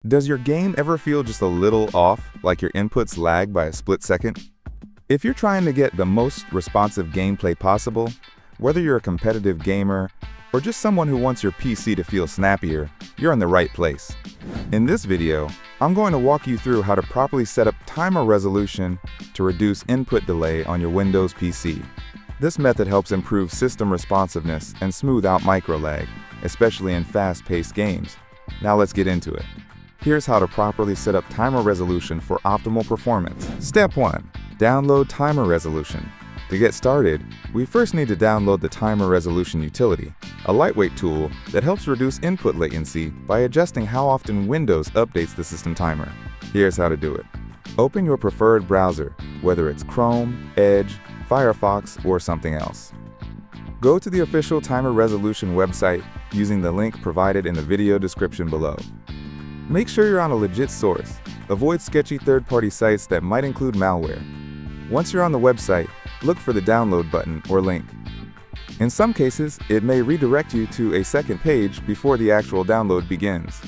Does your game ever feel just a little off, like your inputs lag by a split second? If you're trying to get the most responsive gameplay possible, whether you're a competitive gamer or just someone who wants your PC to feel snappier, you're in the right place. In this video, I'm going to walk you through how to properly set up timer resolution to reduce input delay on your Windows PC. This method helps improve system responsiveness and smooth out micro lag, especially in fast-paced games. Now let's get into it. Here's how to properly set up timer resolution for optimal performance. Step 1. Download timer resolution. To get started, we first need to download the timer resolution utility, a lightweight tool that helps reduce input latency by adjusting how often Windows updates the system timer. Here's how to do it. Open your preferred browser, whether it's Chrome, Edge, Firefox, or something else. Go to the official timer resolution website using the link provided in the video description below. Make sure you're on a legit source. Avoid sketchy third-party sites that might include malware. Once you're on the website, look for the download button or link. In some cases, it may redirect you to a second page before the actual download begins.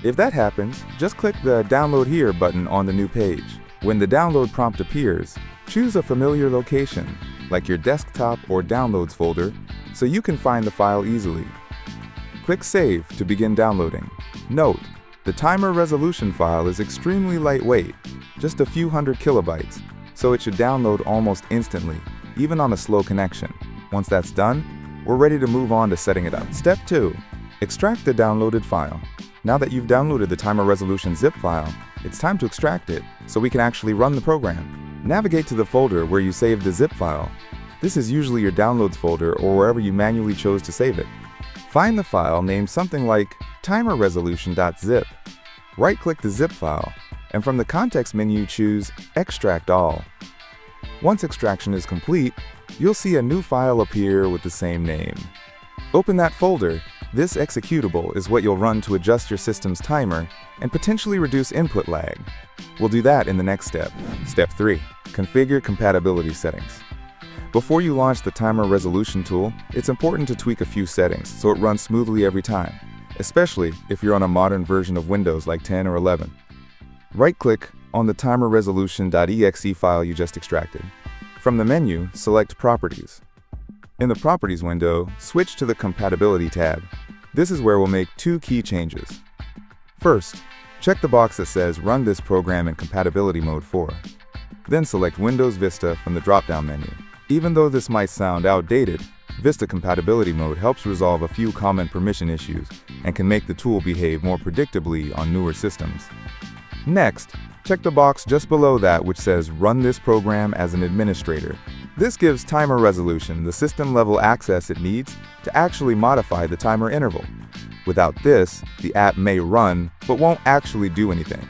If that happens, just click the Download Here button on the new page. When the download prompt appears, choose a familiar location, like your desktop or downloads folder, so you can find the file easily. Click Save to begin downloading. Note, the timer resolution file is extremely lightweight, just a few hundred kilobytes, so it should download almost instantly, even on a slow connection. Once that's done, we're ready to move on to setting it up. Step 2. Extract the downloaded file. Now that you've downloaded the timer resolution zip file, it's time to extract it so we can actually run the program. Navigate to the folder where you saved the zip file. This is usually your downloads folder or wherever you manually chose to save it. Find the file named something like timerresolution.zip. Right-click the zip file, and from the context menu choose Extract All. Once extraction is complete, you'll see a new file appear with the same name. Open that folder. This executable is what you'll run to adjust your system's timer and potentially reduce input lag. We'll do that in the next step. Step 3. Configure compatibility settings. Before you launch the timer resolution tool, it's important to tweak a few settings so it runs smoothly every time, especially if you're on a modern version of Windows like 10 or 11. Right-click on the timerresolution.exe file you just extracted. From the menu, select Properties. In the Properties window, switch to the Compatibility tab. This is where we'll make two key changes. First, check the box that says Run this program in compatibility mode 4. Then select Windows Vista from the drop-down menu. Even though this might sound outdated, Vista compatibility mode helps resolve a few common permission issues and can make the tool behave more predictably on newer systems. Next, check the box just below that which says Run this program as an administrator. This gives timer resolution the system-level access it needs to actually modify the timer interval. Without this, the app may run but won't actually do anything.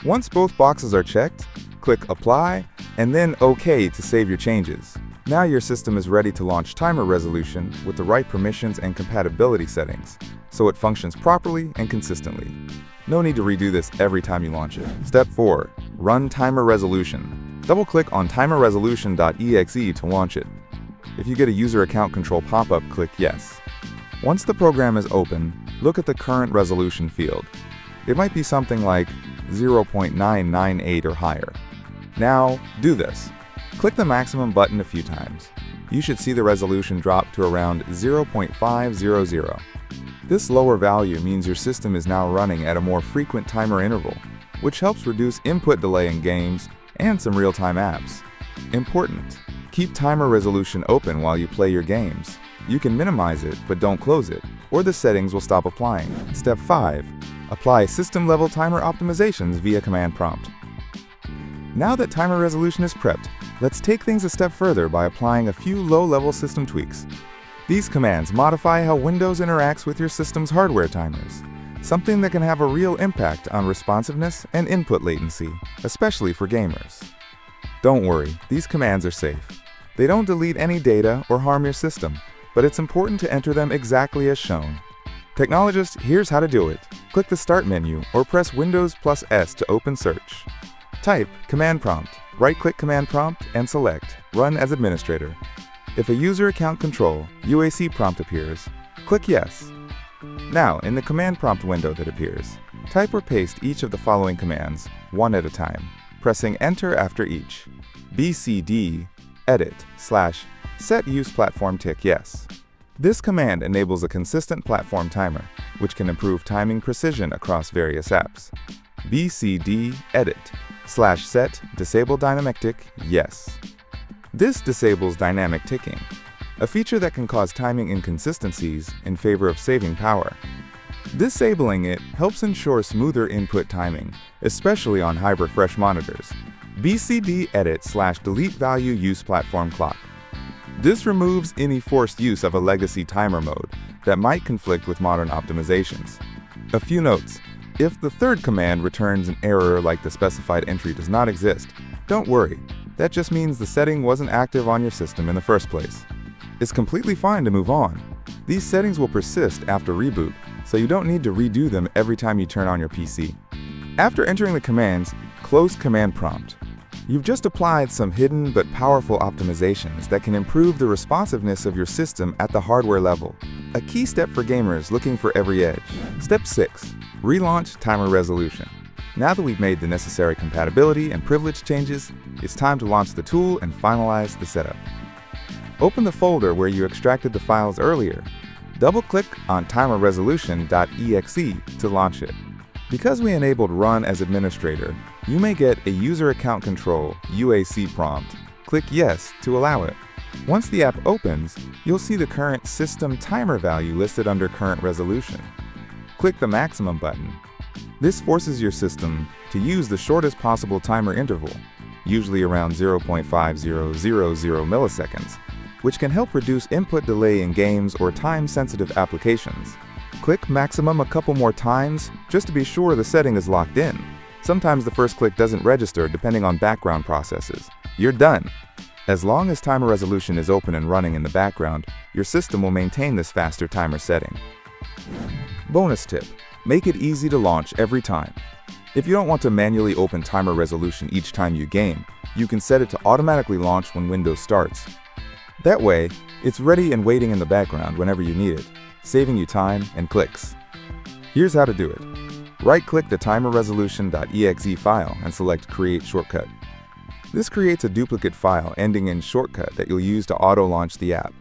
Once both boxes are checked, click Apply and then OK to save your changes. Now your system is ready to launch timer resolution with the right permissions and compatibility settings, so it functions properly and consistently. No need to redo this every time you launch it. Step 4. Run timer resolution. Double-click on timerresolution.exe to launch it. If you get a user account control pop-up, click Yes. Once the program is open, look at the current resolution field. It might be something like 0.998 or higher. Now, do this. Click the maximum button a few times. You should see the resolution drop to around 0.500. This lower value means your system is now running at a more frequent timer interval, which helps reduce input delay in games and some real-time apps. Important: keep timer resolution open while you play your games. You can minimize it, but don't close it, or the settings will stop applying. Step 5. Apply system-level timer optimizations via command prompt. Now that timer resolution is prepped, let's take things a step further by applying a few low-level system tweaks. These commands modify how Windows interacts with your system's hardware timers, something that can have a real impact on responsiveness and input latency, especially for gamers. Don't worry, these commands are safe. They don't delete any data or harm your system, but it's important to enter them exactly as shown. Technologist, here's how to do it. Click the Start menu or press Windows plus S to open search. Type Command Prompt, right-click Command Prompt and select Run as Administrator. If a User Account Control UAC prompt appears, click Yes. Now, in the command prompt window that appears, Type or paste each of the following commands, one at a time, pressing Enter after each. BCD edit / set use platform tick yes. This command enables a consistent platform timer, which can improve timing precision across various apps. BCD edit / set disable dynamic tick yes. This disables dynamic ticking, a feature that can cause timing inconsistencies in favor of saving power. Disabling it helps ensure smoother input timing, especially on high refresh monitors. BCD edit / delete value use platform clock. This removes any forced use of a legacy timer mode that might conflict with modern optimizations. A few notes. If the third command returns an error like the specified entry does not exist, don't worry. That just means the setting wasn't active on your system in the first place. It's completely fine to move on. These settings will persist after reboot, so you don't need to redo them every time you turn on your PC. After entering the commands, close Command Prompt. You've just applied some hidden but powerful optimizations that can improve the responsiveness of your system at the hardware level. A key step for gamers looking for every edge. Step 6. Relaunch Timer Resolution. Now that we've made the necessary compatibility and privilege changes, it's time to launch the tool and finalize the setup. Open the folder where you extracted the files earlier. Double-click on timerresolution.exe to launch it. Because we enabled Run as administrator, you may get a User Account Control UAC prompt. Click Yes to allow it. Once the app opens, you'll see the current system timer value listed under Current Resolution. Click the Maximum button. This forces your system to use the shortest possible timer interval, usually around 0.5000 milliseconds, which can help reduce input delay in games or time-sensitive applications. Click Maximum a couple more times just to be sure the setting is locked in. Sometimes the first click doesn't register depending on background processes. You're done! As long as Timer Resolution is open and running in the background, your system will maintain this faster timer setting. Bonus tip: make it easy to launch every time. If you don't want to manually open Timer Resolution each time you game, you can set it to automatically launch when Windows starts. That way, it's ready and waiting in the background whenever you need it, saving you time and clicks. Here's how to do it. Right-click the timerresolution.exe file and select Create Shortcut. This creates a duplicate file ending in shortcut that you'll use to auto-launch the app.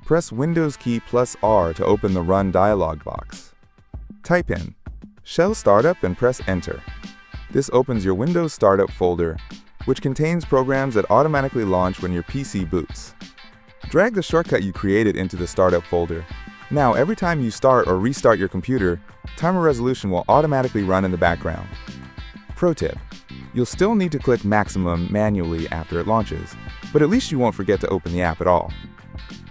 Press Windows key +R to open the Run dialog box. Type in Shell Startup and press Enter. This opens your Windows Startup folder, which contains programs that automatically launch when your PC boots. Drag the shortcut you created into the Startup folder. Now, every time you start or restart your computer, Timer Resolution will automatically run in the background. Pro tip: you'll still need to click Maximum manually after it launches, but at least you won't forget to open the app at all.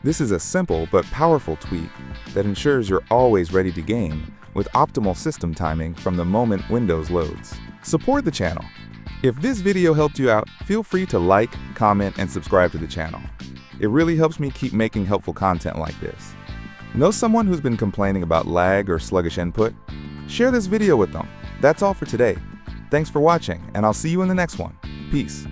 This is a simple but powerful tweak that ensures you're always ready to game with optimal system timing from the moment Windows loads. Support the channel. If this video helped you out, feel free to like, comment, and subscribe to the channel. It really helps me keep making helpful content like this. Know someone who's been complaining about lag or sluggish input? Share this video with them. That's all for today. Thanks for watching, and I'll see you in the next one. Peace.